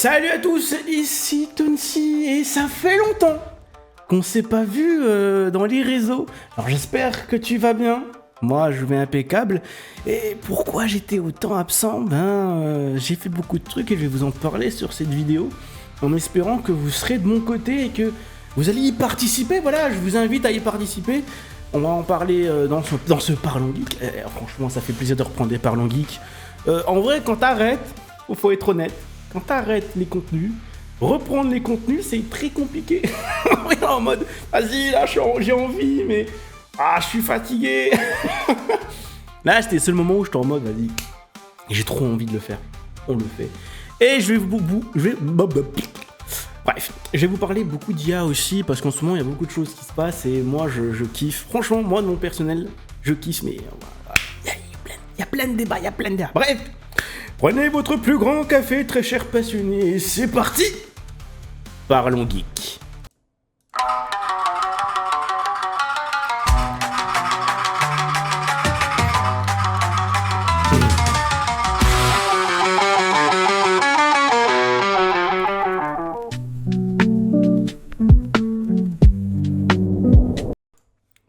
Salut à tous, ici Tonsi et ça fait longtemps qu'on s'est pas vu dans les réseaux. Alors j'espère que tu vas bien. Moi je vais impeccable. Et pourquoi j'étais autant absent? J'ai fait beaucoup de trucs et je vais vous en parler sur cette vidéo en espérant que vous serez de mon côté et que vous allez y participer. Voilà, je vous invite à y participer. On va en parler dans ce Parlons Geek. Franchement ça fait plaisir de reprendre des Parlons Geek. En vrai quand t'arrêtes, faut être honnête. Quand t'arrêtes les contenus, reprendre les contenus, c'est très compliqué. En mode, vas-y, là, j'ai envie, mais... je suis fatigué. Là, c'était le seul moment où j'étais en mode, vas-y, j'ai trop envie de le faire. On le fait. Et je vais vous parler beaucoup d'IA aussi, parce qu'en ce moment, il y a beaucoup de choses qui se passent, et moi, je kiffe. Franchement, moi, de mon personnel, je kiffe, mais... Il y a plein de débats, il y a plein de débats. Bref. Prenez votre plus grand café, très cher passionné, et c'est parti! Parlons Geek.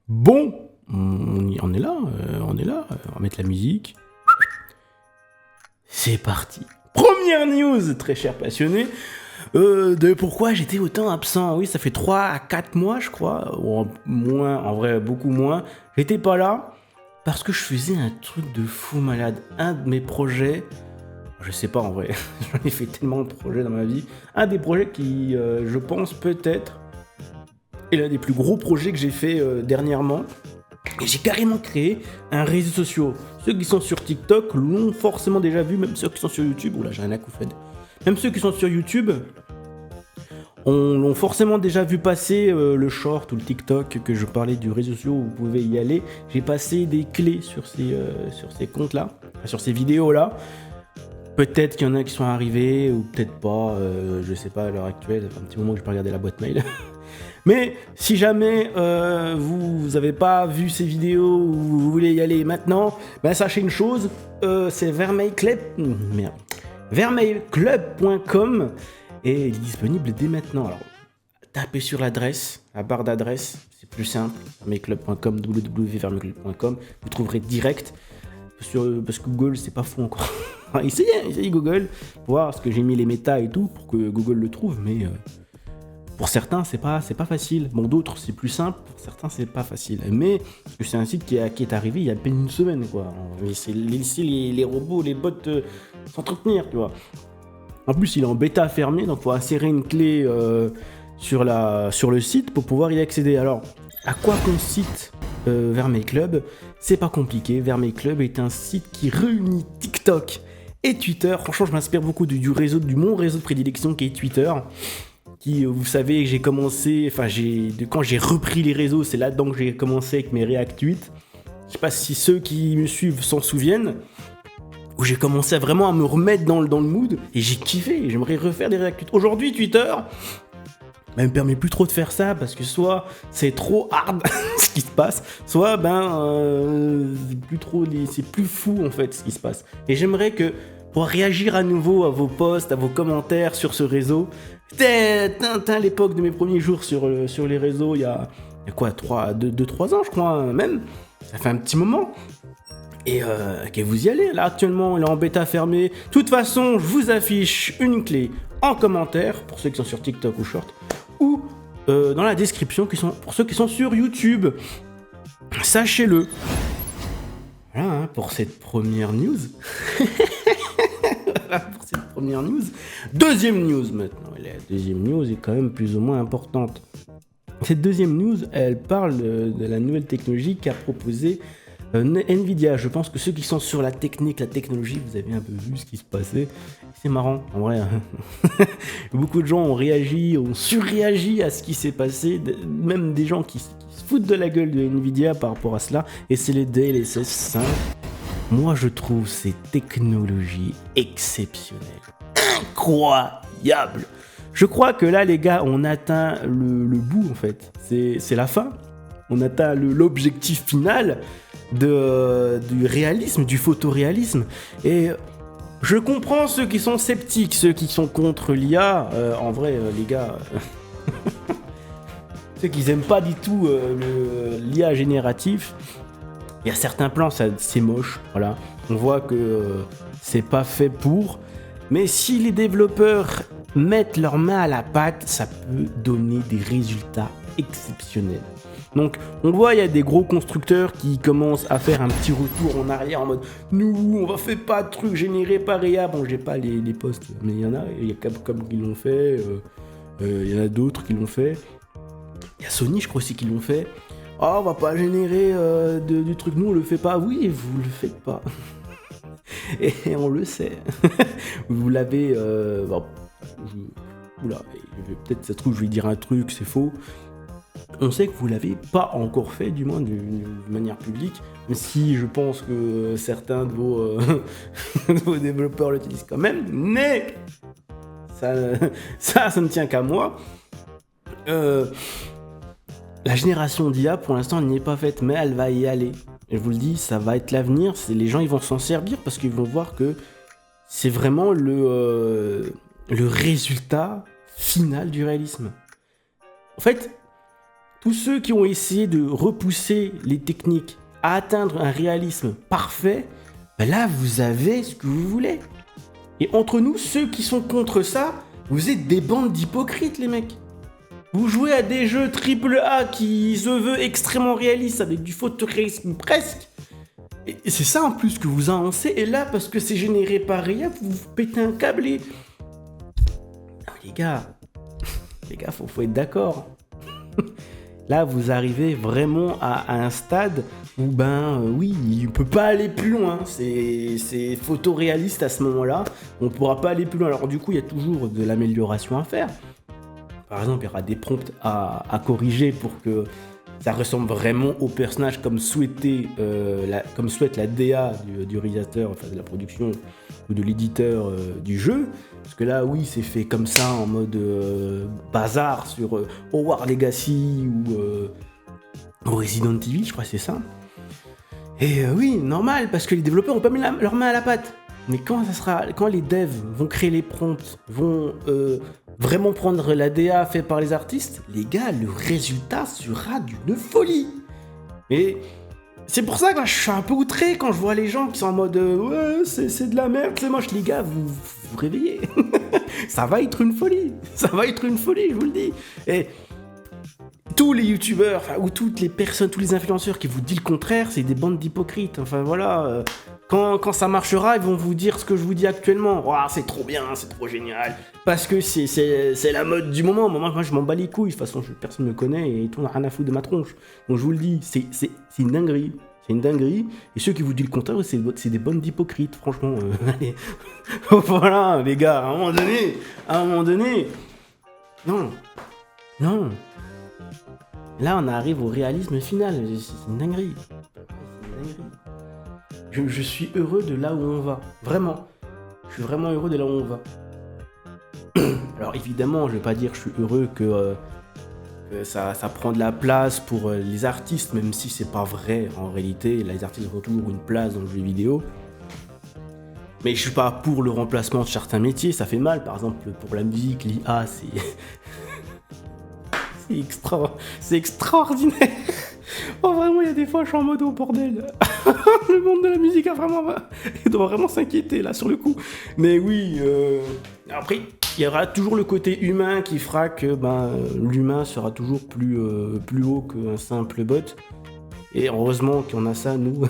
Bon, on est là, on va mettre la musique. C'est parti. Première news, très cher passionné, de pourquoi j'étais autant absent. Oui, ça fait 3 à 4 mois, je crois, ou moins, en vrai, beaucoup moins. J'étais pas là parce que je faisais un truc de fou malade. Un de mes projets, je sais pas en vrai, j'en ai fait tellement de projets dans ma vie. Un des projets qui, je pense, peut-être, est l'un des plus gros projets que j'ai fait dernièrement. Et j'ai carrément créé un réseau social. Ceux qui sont sur TikTok l'ont forcément déjà vu, même ceux qui sont sur YouTube. Oula, j'ai un acouphène. Même ceux qui sont sur YouTube l'ont forcément déjà vu passer le short ou le TikTok que je parlais du réseau social où vous pouvez y aller. J'ai passé des clés sur ces comptes-là, sur ces vidéos-là. Peut-être qu'il y en a qui sont arrivés ou peut-être pas, je sais pas à l'heure actuelle. Ça fait un petit moment que je peux regarder la boîte mail. Mais si jamais vous avez pas vu ces vidéos ou vous voulez y aller maintenant, sachez une chose, c'est vermeilclub.com et il est disponible dès maintenant. Alors, tapez sur l'adresse, la barre d'adresse, c'est plus simple, vermeilclub.com, www.vermeilclub.com, vous trouverez direct, parce que Google, c'est pas fou encore. Essayez Google, pour voir ce que j'ai mis les méta et tout, pour que Google le trouve, mais... Pour certains, c'est pas facile. Bon, d'autres, c'est plus simple. Pour certains, c'est pas facile. Mais c'est un site qui est arrivé il y a à peine une semaine, quoi. C'est laisser les robots, les bots s'entretenir, tu vois. En plus, il est en bêta fermé, donc il faut insérer une clé sur le site pour pouvoir y accéder. Alors, à quoi consiste Vermeil Club? C'est pas compliqué. Vermeil Club est un site qui réunit TikTok et Twitter. Franchement, je m'inspire beaucoup de mon réseau de prédilection qui est Twitter. Qui, vous savez, j'ai commencé, quand j'ai repris les réseaux, c'est là-dedans que j'ai commencé avec mes React tweets. Je sais pas si ceux qui me suivent s'en souviennent, où j'ai commencé vraiment à me remettre dans le mood, et j'ai kiffé, j'aimerais refaire des React tweets. Aujourd'hui, Twitter, me permet plus trop de faire ça, parce que soit c'est trop hard ce qui se passe, soit c'est plus fou en fait ce qui se passe. Et j'aimerais que, pour réagir à nouveau à vos posts, à vos commentaires sur ce réseau, à l'époque de mes premiers jours sur les réseaux, il y a quoi, 2-3 ans je crois, même, ça fait un petit moment, et que vous y allez, là actuellement il est en bêta fermée. De toute façon, je vous affiche une clé en commentaire, pour ceux qui sont sur TikTok ou Short, ou dans la description pour ceux qui sont sur YouTube, sachez-le. Voilà pour cette première news. Pour cette première news. Deuxième news maintenant. La deuxième news est quand même plus ou moins importante. Cette deuxième news, elle parle de la nouvelle technologie qu'a proposée Nvidia. Je pense que ceux qui sont sur la technologie, vous avez un peu vu ce qui se passait. C'est marrant, en vrai. Beaucoup de gens ont surréagi à ce qui s'est passé. Même des gens qui se foutent de la gueule de Nvidia par rapport à cela. Et c'est les DLSS 5. Moi, je trouve ces technologies exceptionnelles, incroyables. Je crois que là, les gars, on atteint le bout, en fait. C'est la fin. On atteint l'objectif final du réalisme, du photoréalisme. Et Je comprends ceux qui sont sceptiques, ceux qui sont contre l'IA. En vrai, les gars, ceux qui aiment pas du tout l'IA génératif, il y a certains plans, c'est moche. Voilà, on voit que c'est pas fait pour. Mais si les développeurs mettent leurs mains à la pâte, ça peut donner des résultats exceptionnels. Donc on voit, il y a des gros constructeurs qui commencent à faire un petit retour en arrière en mode nous, on va faire pas de trucs générés par IA. Bon, j'ai pas les posts, mais il y a Capcom qui l'ont fait, il y en a d'autres qui l'ont fait. Il y a Sony, je crois aussi, qui l'ont fait. Oh, on va pas générer du truc, nous on le fait pas. Oui, vous le faites pas. Et on le sait. Vous l'avez. Bon, oula, peut-être ça se trouve, je vais dire un truc, c'est faux. On sait que vous l'avez pas encore fait, du moins d'une manière publique, même si je pense que certains de vos, de vos développeurs l'utilisent quand même, mais ça ne tient qu'à moi. La génération d'IA, pour l'instant, elle n'y est pas faite, mais elle va y aller. Et je vous le dis, ça va être l'avenir. Les gens, ils vont s'en servir parce qu'ils vont voir que c'est vraiment le résultat final du réalisme. En fait, tous ceux qui ont essayé de repousser les techniques à atteindre un réalisme parfait, ben là, vous avez ce que vous voulez. Et entre nous, ceux qui sont contre ça, vous êtes des bandes d'hypocrites, les mecs. Vous jouez à des jeux AAA qui se veulent extrêmement réalistes, avec du photoréalisme presque. Et c'est ça en plus que vous annoncez. Et là, parce que c'est généré par IA, vous pétez un câble et... Non, les gars, faut être d'accord. Là, vous arrivez vraiment à un stade où, oui, il ne peut pas aller plus loin. C'est photoréaliste à ce moment-là. On ne pourra pas aller plus loin. Alors du coup, il y a toujours de l'amélioration à faire. Par exemple, il y aura des prompts à corriger pour que ça ressemble vraiment au personnage comme souhaite la DA du réalisateur, enfin de la production ou de l'éditeur du jeu. Parce que là, oui, c'est fait comme ça, en mode bazar sur Hogwarts Legacy ou Resident Evil, je crois que c'est ça. Et oui, normal, parce que les développeurs n'ont pas mis leur main à la pâte. Mais quand les devs vont créer les prompts, vont vraiment prendre la DA faite par les artistes, les gars, le résultat sera d'une folie. Et c'est pour ça que là, je suis un peu outré quand je vois les gens qui sont en mode ouais, c'est de la merde, c'est moche. Les gars, vous réveillez. Ça va être une folie. Ça va être une folie, je vous le dis. Et tous les youtubeurs, ou toutes les personnes, tous les influenceurs qui vous disent le contraire, c'est des bandes d'hypocrites. Enfin voilà. Quand ça marchera, ils vont vous dire ce que je vous dis actuellement. Oh, c'est trop bien, c'est trop génial. Parce que c'est la mode du moment. Moi, je m'en bats les couilles. De toute façon, personne ne me connaît et tout n'a rien à foutre de ma tronche. Donc, je vous le dis, c'est une dinguerie. C'est une dinguerie. Et ceux qui vous disent le contraire, c'est des bandes d'hypocrites, franchement. Allez. Voilà, les gars, à un moment donné. Non. Là, on arrive au réalisme final. C'est une dinguerie. Je suis heureux de là où on va. Vraiment. Je suis vraiment heureux de là où on va. Alors évidemment, je vais pas dire que je suis heureux que ça prend de la place pour les artistes, même si c'est pas vrai en réalité. Les artistes ont toujours une place dans le jeu vidéo. Mais je suis pas pour le remplacement de certains métiers, ça fait mal. Par exemple, pour la musique, l'IA, c'est extraordinaire. Oh vraiment, il y a des fois, je suis en mode oh bordel. Le monde de la musique il doit vraiment s'inquiéter là sur le coup. Mais oui, après, il y aura toujours le côté humain qui fera que l'humain sera toujours plus haut qu'un simple bot. Et heureusement qu'on a ça, nous,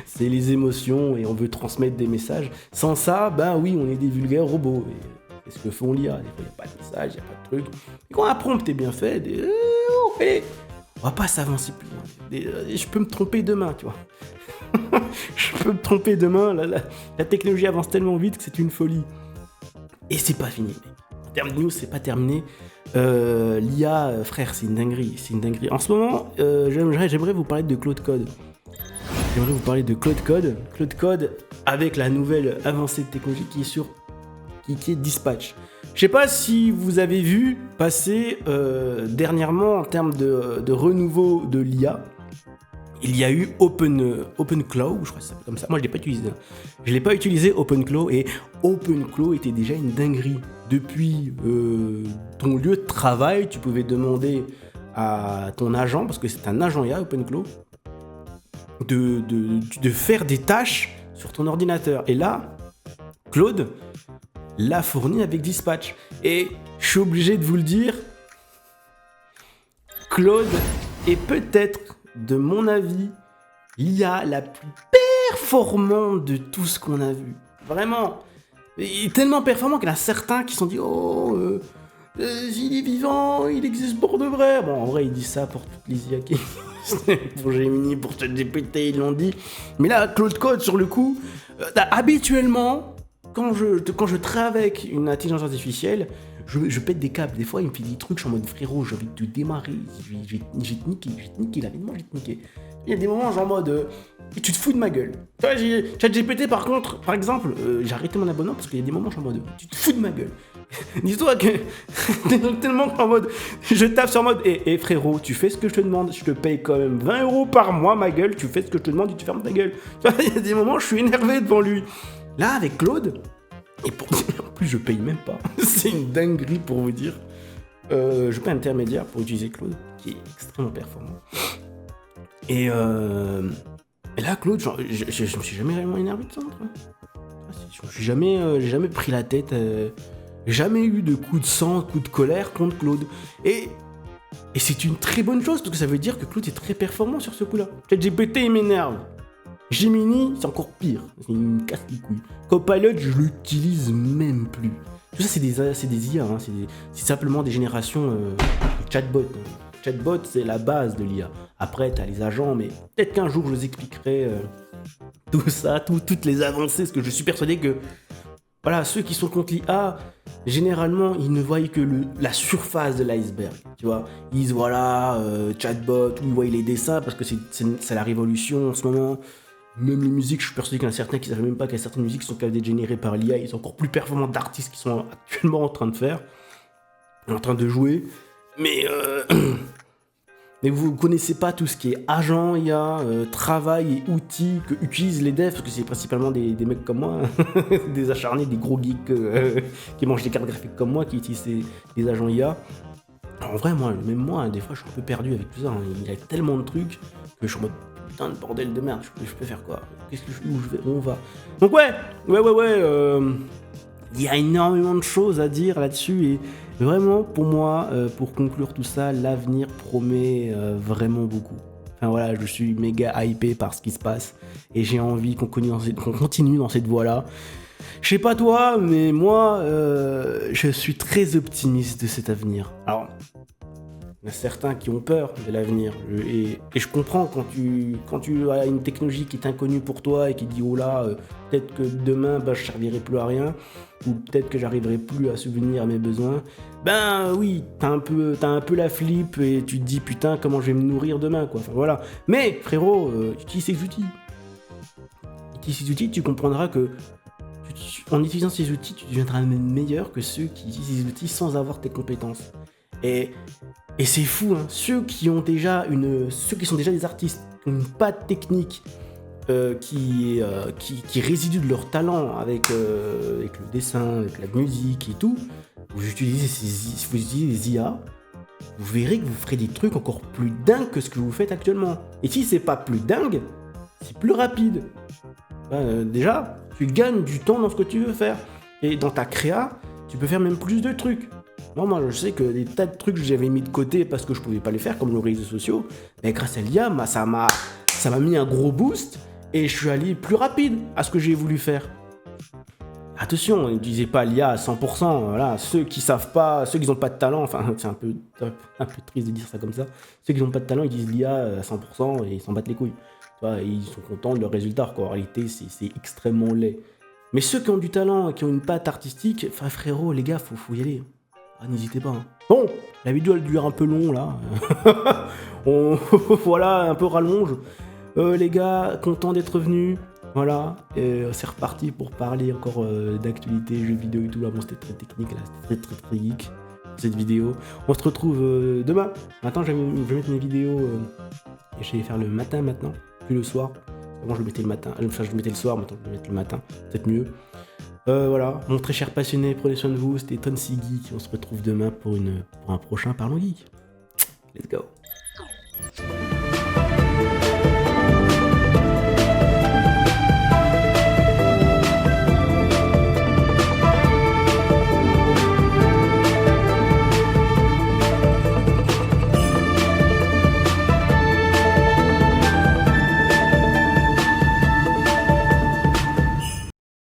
c'est les émotions et on veut transmettre des messages. Sans ça, oui, on est des vulgaires robots. Et qu'est-ce que font l'IA? Des fois, il n'y a pas de message, il n'y a pas de truc. Et quand un prompt est bien fait, on va pas s'avancer plus loin. Je peux me tromper demain, tu vois. Je peux me tromper demain. La technologie avance tellement vite que c'est une folie. Et c'est pas fini, mec. En termes de news, c'est pas terminé. L'IA, frère, c'est une dinguerie. En ce moment, j'aimerais vous parler de Claude Code. Claude Code avec la nouvelle avancée de technologie qui est Dispatch. Je sais pas si vous avez vu passer dernièrement en termes de renouveau de l'IA. il y a eu OpenClaw, je crois que ça s'appelle comme ça. Moi, je l'ai pas utilisé. Je l'ai pas utilisé OpenClaw, et OpenClaw était déjà une dinguerie. Depuis ton lieu de travail, tu pouvais demander à ton agent, parce que c'est un agent IA, OpenClaw, de faire des tâches sur ton ordinateur. Et là, Claude l'a fourni avec Dispatch. Et je suis obligé de vous le dire, Claude est peut-être, de mon avis, l'IA la plus performante de tout ce qu'on a vu. Vraiment. Il est tellement performant qu'il y en a certains qui se sont dit « Oh, il est vivant, il existe pour de vrai ». Bon, en vrai, ils disent ça pour toutes les IA qui existent. Pour Gemini, pour ChatGPT, ils l'ont dit. Mais là, Claude Code, sur le coup, habituellement, quand je travaille avec une intelligence artificielle, je pète des câbles. Des fois, il me fait des trucs, je suis en mode frérot, j'ai envie de démarrer, je vais te niquer, là, je vais te niquer. Il y a des moments, genre en mode, et tu te fous de ma gueule. Tu vois, ChatGPT, par contre, par exemple, j'ai arrêté mon abonnement parce qu'il y a des moments, je suis en mode, tu te fous de ma gueule. Dis-toi que tellement en mode, je tape sur mode, et frérot, tu fais ce que je te demande, je te paye quand même 20 € par mois, ma gueule, tu fais ce que je te demande et tu fermes ta gueule. Tu vois, il y a des moments, je suis énervé devant lui. Là, avec Claude, et pour en plus, je paye même pas. C'est une dinguerie pour vous dire. Je paye un intermédiaire pour utiliser Claude, qui est extrêmement performant. Et là, Claude, genre, je me suis jamais réellement énervé de ça. Je me suis jamais, j'ai jamais pris la tête. Jamais eu de coup de sang, coup de colère contre Claude. Et c'est une très bonne chose, parce que ça veut dire que Claude est très performant sur ce coup-là. ChatGPT, il m'énerve. Gemini, c'est encore pire. Il me casse les couilles. Copilot, je l'utilise même plus. Tout ça, c'est des IA. Hein. C'est simplement des générations de chatbots. Chatbot, c'est la base de l'IA. Après, t'as les agents, mais peut-être qu'un jour, je vous expliquerai tout ça, toutes les avancées, parce que je suis persuadé que voilà, ceux qui sont contre l'IA, généralement, ils ne voient que la surface de l'iceberg. Tu vois, ils disent voilà, chatbot, ou ils voient les dessins, parce que c'est la révolution en ce moment. Même les musiques, je suis persuadé qu'il y en a certains qui ne savent même pas qu'il y a certaines musiques qui sont capables d'être générées par l'IA. Ils sont encore plus performants d'artistes qui sont actuellement en train de faire, en train de jouer. Mais vous ne connaissez pas tout ce qui est agent IA, travail et outils que utilisent les devs, parce que c'est principalement des mecs comme moi, des acharnés, des gros geeks qui mangent des cartes graphiques comme moi, qui utilisent des agents IA. En vrai, même moi, des fois, je suis un peu perdu avec tout ça. Hein. Il y a tellement de trucs que je suis en mode putain de bordel de merde, je peux faire quoi? Qu'est-ce que où on va? Donc ouais, il y a énormément de choses à dire là-dessus, et vraiment, pour moi, pour conclure tout ça, l'avenir promet vraiment beaucoup. Enfin voilà, je suis méga hypé par ce qui se passe, et j'ai envie qu'on continue dans cette voie-là. Je sais pas toi, mais moi, je suis très optimiste de cet avenir. Alors, il y en a certains qui ont peur de l'avenir, et je comprends quand tu as une technologie qui est inconnue pour toi et qui dit oh là, peut-être que demain je servirai plus à rien, ou peut-être que j'arriverai plus à subvenir à mes besoins. Ben oui, t'as un peu la flip et tu te dis putain comment je vais me nourrir demain quoi. Enfin voilà. Mais frérot, utilise ces outils. Utilise ces outils, tu comprendras que en utilisant ces outils, tu deviendras même meilleur que ceux qui utilisent ces outils sans avoir tes compétences. Et c'est fou, hein. Ceux qui sont déjà des artistes, qui ont une patte technique, qui résidue de leur talent avec le dessin, avec la musique et tout, vous utilisez les IA, vous verrez que vous ferez des trucs encore plus dingues que ce que vous faites actuellement. Et si c'est pas plus dingue, c'est plus rapide. Déjà, tu gagnes du temps dans ce que tu veux faire. Et dans ta créa, tu peux faire même plus de trucs. Moi, je sais que des tas de trucs que j'avais mis de côté parce que je pouvais pas les faire, comme les réseaux sociaux, mais grâce à l'IA, ça m'a mis un gros boost et je suis allé plus rapide à ce que j'ai voulu faire. Attention, n'utilisez pas l'IA à 100%, voilà, ceux qui savent pas, ceux qui n'ont pas de talent, enfin c'est un peu triste de dire ça comme ça, ceux qui n'ont pas de talent, ils utilisent l'IA à 100% et ils s'en battent les couilles. Tu vois, ils sont contents de leur résultat, quoi. En réalité, c'est extrêmement laid. Mais ceux qui ont du talent, qui ont une patte artistique, enfin frérot, les gars, faut y aller. Ah, n'hésitez pas. Hein. Bon, la vidéo elle dure un peu long là. Voilà, un peu rallonge. Les gars, content d'être venus. Voilà, c'est reparti pour parler encore d'actualité, jeux vidéo et tout. Là, bon, c'était très technique, là, c'était très geek cette vidéo. On se retrouve demain. Maintenant, je vais mettre mes vidéos Et j'allais faire le matin maintenant, plus le soir. Avant, je le mettais le matin. Enfin, je le mettais le soir, maintenant, je le mets le matin. Peut-être mieux. Voilà, mon très cher passionné, prenez soin de vous. C'était Tonsi Geek. On se retrouve demain pour un prochain Parlons Geek. Let's go.